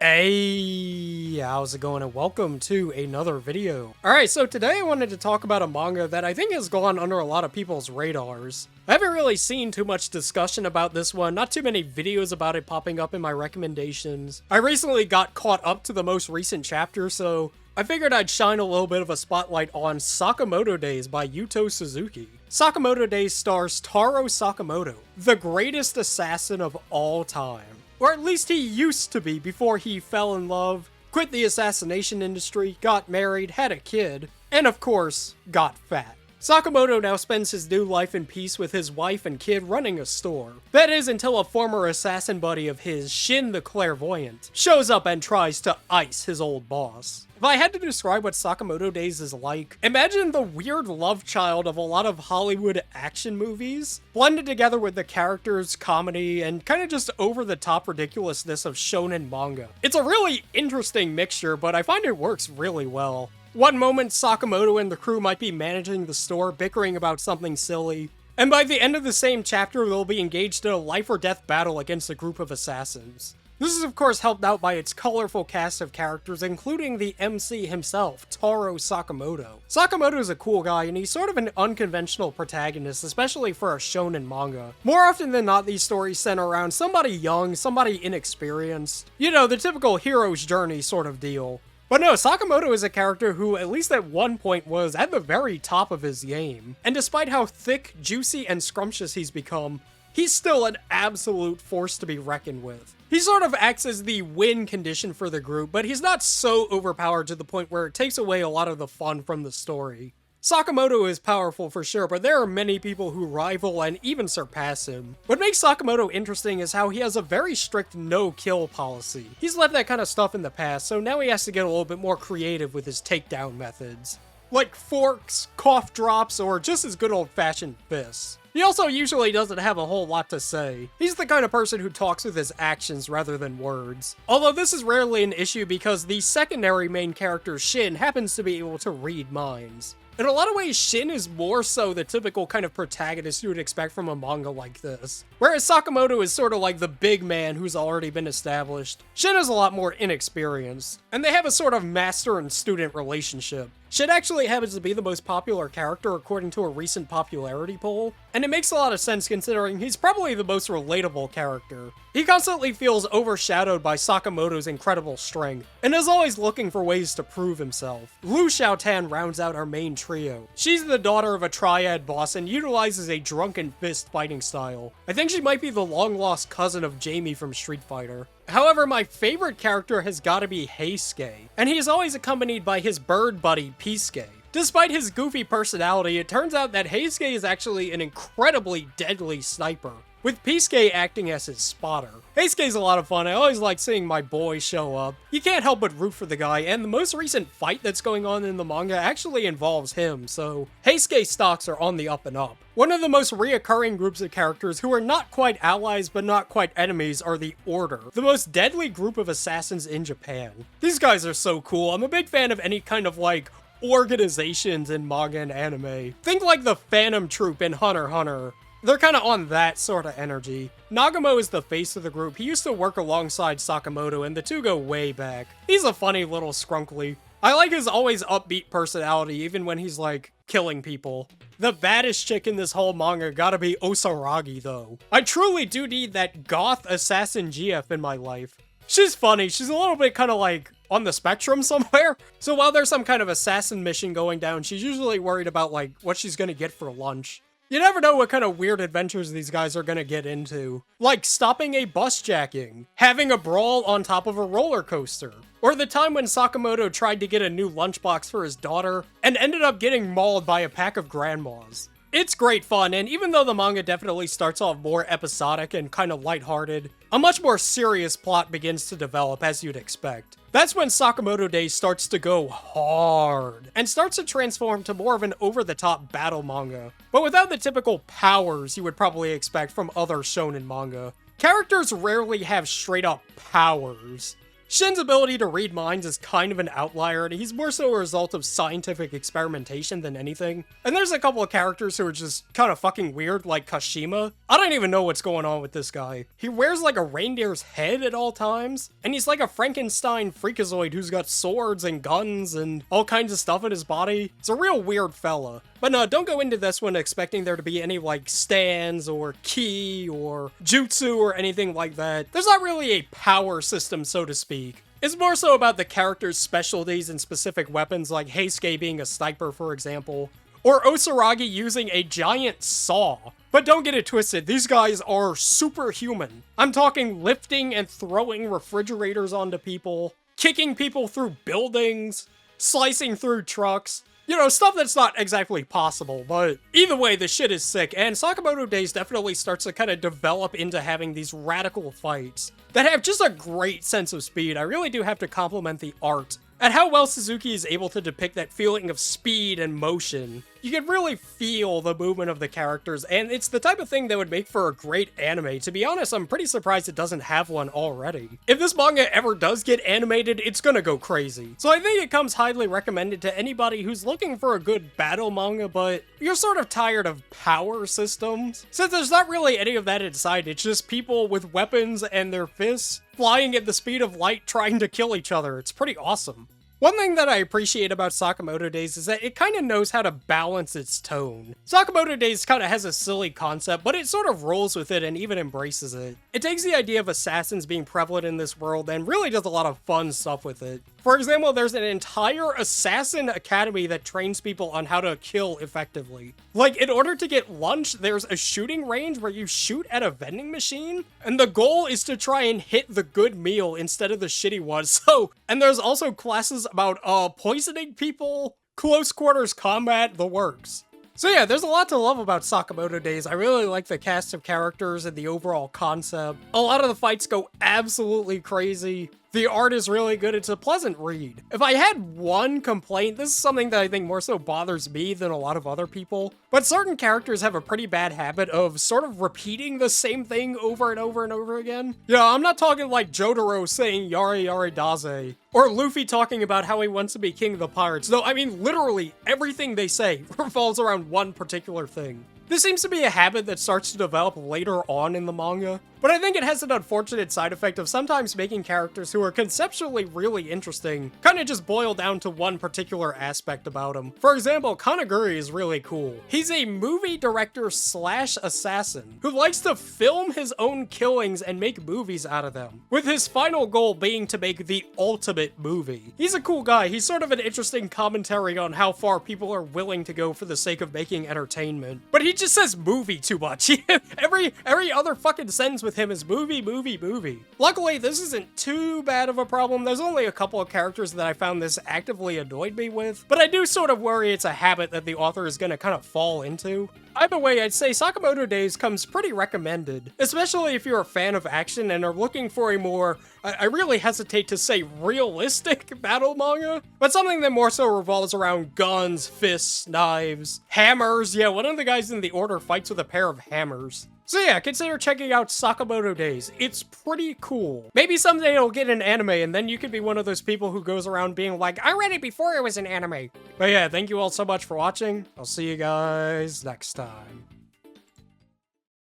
Hey, how's it going and welcome to another video. Alright, so today I wanted to talk about a manga that I think has gone under a lot of people's radars. I haven't really seen too much discussion about this one, not too many videos about it popping up in my recommendations. I recently got caught up to the most recent chapter, so I figured I'd shine a little bit of a spotlight on Sakamoto Days by Yuto Suzuki. Sakamoto Days stars Taro Sakamoto, the greatest assassin of all time. Or at least he used to be before he fell in love, quit the assassination industry, got married, had a kid, and of course, got fat. Sakamoto now spends his new life in peace with his wife and kid running a store. That is until a former assassin buddy of his, Shin the Clairvoyant, shows up and tries to ice his old boss. If I had to describe what Sakamoto Days is like, imagine the weird love child of a lot of Hollywood action movies, blended together with the characters, comedy, and kind of just over-the-top ridiculousness of shonen manga. It's a really interesting mixture, but I find it works really well. One moment, Sakamoto and the crew might be managing the store, bickering about something silly, and by the end of the same chapter, they'll be engaged in a life-or-death battle against a group of assassins. This is of course helped out by its colorful cast of characters, including the MC himself, Taro Sakamoto. Sakamoto is a cool guy, and he's sort of an unconventional protagonist, especially for a shonen manga. More often than not, these stories center around somebody young, somebody inexperienced. You know, the typical hero's journey sort of deal. But no, Sakamoto is a character who, at least at one point, was at the very top of his game. And despite how thick, juicy, and scrumptious he's become, he's still an absolute force to be reckoned with. He sort of acts as the win condition for the group, but he's not so overpowered to the point where it takes away a lot of the fun from the story. Sakamoto is powerful for sure, but there are many people who rival and even surpass him. What makes Sakamoto interesting is how he has a very strict no-kill policy. He's left that kind of stuff in the past, so now he has to get a little bit more creative with his takedown methods. Like forks, cough drops, or just his good old-fashioned fists. He also usually doesn't have a whole lot to say. He's the kind of person who talks with his actions rather than words. Although this is rarely an issue because the secondary main character, Shin, happens to be able to read minds. In a lot of ways, Shin is more so the typical kind of protagonist you would expect from a manga like this. Whereas Sakamoto is sort of like the big man who's already been established. Shin is a lot more inexperienced, and they have a sort of master and student relationship. Shin actually happens to be the most popular character according to a recent popularity poll, and it makes a lot of sense considering he's probably the most relatable character. He constantly feels overshadowed by Sakamoto's incredible strength, and is always looking for ways to prove himself. Lu Xiaotan rounds out our main trio. She's the daughter of a triad boss and utilizes a drunken fist fighting style. I think she might be the long-lost cousin of Jamie from Street Fighter. However, my favorite character has gotta be Heisuke, and he is always accompanied by his bird buddy, Pisuke. Despite his goofy personality, it turns out that Heisuke is actually an incredibly deadly sniper, with Pisuke acting as his spotter. Heisuke's a lot of fun. I always like seeing my boy show up. You can't help but root for the guy, and the most recent fight that's going on in the manga actually involves him, so Heisuke stocks are on the up and up. One of the most reoccurring groups of characters who are not quite allies but not quite enemies are the Order, the most deadly group of assassins in Japan. These guys are so cool. I'm a big fan of any kind of like organizations in manga and anime. Think like the Phantom Troop in Hunter x Hunter. They're kind of on that sort of energy. Nagamo is the face of the group. He used to work alongside Sakamoto, and the two go way back. He's a funny little scrunkly. I like his always upbeat personality, even when he's, like, killing people. The baddest chick in this whole manga gotta be Osaragi, though. I truly do need that goth assassin GF in my life. She's funny. She's a little bit kind of, like, on the spectrum somewhere. So while there's some kind of assassin mission going down, she's usually worried about, like, what she's gonna get for lunch. You never know what kind of weird adventures these guys are gonna get into. Like stopping a bus jacking, having a brawl on top of a roller coaster, or the time when Sakamoto tried to get a new lunchbox for his daughter and ended up getting mauled by a pack of grandmas. It's great fun, and even though the manga definitely starts off more episodic and kind of lighthearted, a much more serious plot begins to develop as you'd expect. That's when Sakamoto Days starts to go hard, and starts to transform to more of an over-the-top battle manga, but without the typical powers you would probably expect from other shonen manga. Characters rarely have straight-up powers. Shin's ability to read minds is kind of an outlier, and he's more so a result of scientific experimentation than anything. And there's a couple of characters who are just kind of fucking weird, like Kashima. I don't even know what's going on with this guy. He wears like a reindeer's head at all times, and he's like a Frankenstein freakazoid who's got swords and guns and all kinds of stuff in his body. It's a real weird fella. But no, don't go into this one expecting there to be any like stands or ki or jutsu or anything like that. There's not really a power system, so to speak. It's more so about the character's specialties and specific weapons, like Heisuke being a sniper, for example, or Osaragi using a giant saw. But don't get it twisted, these guys are superhuman. I'm talking lifting and throwing refrigerators onto people, kicking people through buildings, slicing through trucks. You know, stuff that's not exactly possible, but either way, the shit is sick, and Sakamoto Days definitely starts to kind of develop into having these radical fights that have just a great sense of speed. I really do have to compliment the art and how well Suzuki is able to depict that feeling of speed and motion. You can really feel the movement of the characters, and it's the type of thing that would make for a great anime. To be honest, I'm pretty surprised it doesn't have one already. If this manga ever does get animated, it's gonna go crazy. So I think it comes highly recommended to anybody who's looking for a good battle manga, but you're sort of tired of power systems. Since there's not really any of that inside, it's just people with weapons and their fists flying at the speed of light trying to kill each other. It's pretty awesome. One thing that I appreciate about Sakamoto Days is that it kind of knows how to balance its tone. Sakamoto Days kind of has a silly concept, but it sort of rolls with it and even embraces it. It takes the idea of assassins being prevalent in this world and really does a lot of fun stuff with it. For example, there's an entire assassin academy that trains people on how to kill effectively. Like, in order to get lunch, there's a shooting range where you shoot at a vending machine, and the goal is to try and hit the good meal instead of the shitty one. So, and there's also classes about poisoning people, close quarters combat, the works. So yeah, there's a lot to love about Sakamoto Days. I really like the cast of characters and the overall concept. A lot of the fights go absolutely crazy. The art is really good, it's a pleasant read. If I had one complaint, this is something that I think more so bothers me than a lot of other people, but certain characters have a pretty bad habit of sort of repeating the same thing over and over and over again. Yeah, I'm not talking like Jotaro saying Yare Yare Daze, or Luffy talking about how he wants to be king of the pirates. No, I mean literally everything they say revolves around one particular thing. This seems to be a habit that starts to develop later on in the manga, but I think it has an unfortunate side effect of sometimes making characters who are conceptually really interesting kind of just boil down to one particular aspect about them. For example, Kanaguri is really cool. He's a movie director slash assassin who likes to film his own killings and make movies out of them, with his final goal being to make the ultimate movie. He's a cool guy. He's sort of an interesting commentary on how far people are willing to go for the sake of making entertainment. But he just says movie too much. every other fucking sentence with him is movie, movie, movie. Luckily, this isn't too bad of a problem. There's only a couple of characters that I found this actively annoyed me with, but I do sort of worry it's a habit that the author is gonna kind of fall into. Either way, I'd say Sakamoto Days comes pretty recommended, especially if you're a fan of action and are looking for a more, I really hesitate to say realistic battle manga, but something that more so revolves around guns, fists, knives, hammers. Yeah, one of the guys in the order fights with a pair of hammers. So yeah, consider checking out Sakamoto Days. It's pretty cool. Maybe someday it'll get an anime, and then you could be one of those people who goes around being like, I read it before it was an anime. But yeah, thank you all so much for watching. I'll see you guys next time.